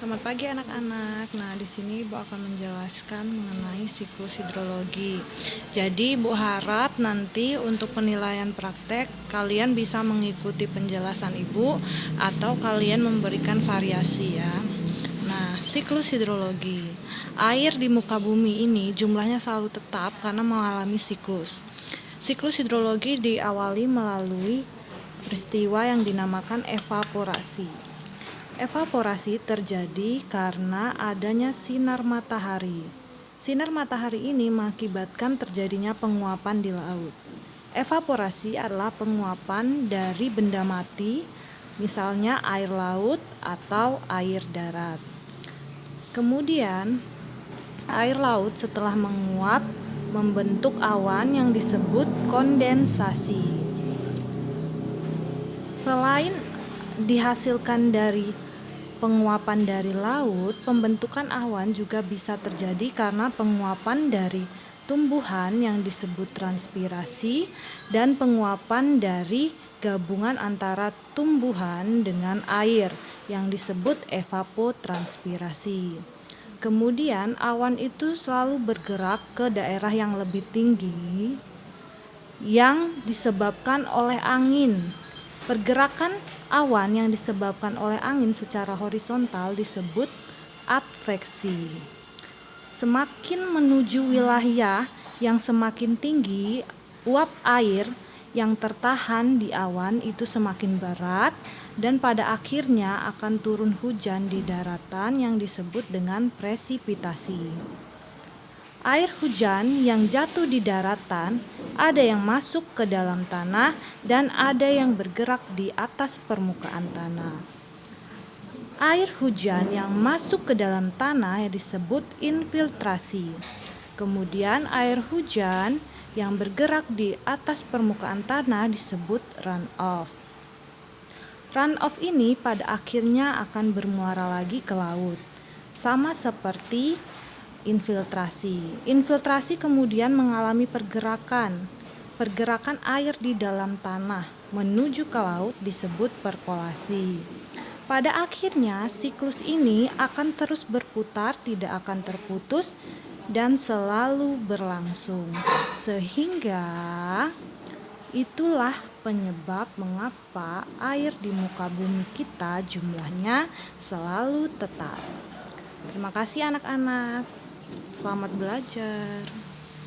Selamat pagi anak-anak. Nah, di sini Ibu akan menjelaskan mengenai siklus hidrologi. Jadi, Ibu harap nanti untuk penilaian praktek kalian bisa mengikuti penjelasan Ibu atau kalian memberikan variasi ya. Nah, siklus hidrologi. Air di muka bumi ini jumlahnya selalu tetap karena mengalami siklus. Siklus hidrologi diawali melalui peristiwa yang dinamakan evaporasi. Evaporasi terjadi karena adanya sinar matahari. Sinar matahari ini mengakibatkan terjadinya penguapan di laut. Evaporasi adalah penguapan dari benda mati, misalnya air laut atau air darat. Kemudian, air laut setelah menguap membentuk awan yang disebut kondensasi. Selain dihasilkan dari penguapan dari laut, pembentukan awan juga bisa terjadi karena penguapan dari tumbuhan yang disebut transpirasi dan penguapan dari gabungan antara tumbuhan dengan air yang disebut evapotranspirasi. Kemudian awan itu selalu bergerak ke daerah yang lebih tinggi yang disebabkan oleh angin. Pergerakan awan yang disebabkan oleh angin secara horizontal disebut adveksi. Semakin menuju wilayah yang semakin tinggi, uap air yang tertahan di awan itu semakin berat dan pada akhirnya akan turun hujan di daratan yang disebut dengan presipitasi. Air hujan yang jatuh di daratan ada yang masuk ke dalam tanah dan ada yang bergerak di atas permukaan tanah. Air hujan yang masuk ke dalam tanah yang disebut infiltrasi. Kemudian air hujan yang bergerak di atas permukaan tanah disebut runoff. Runoff ini pada akhirnya akan bermuara lagi ke laut. Sama seperti infiltrasi. Infiltrasi kemudian mengalami pergerakan air di dalam tanah menuju ke laut disebut perkolasi. Pada akhirnya siklus ini akan terus berputar, tidak akan terputus dan selalu berlangsung. Sehingga itulah penyebab mengapa air di muka bumi kita jumlahnya selalu tetap. Terima kasih anak-anak. Selamat belajar.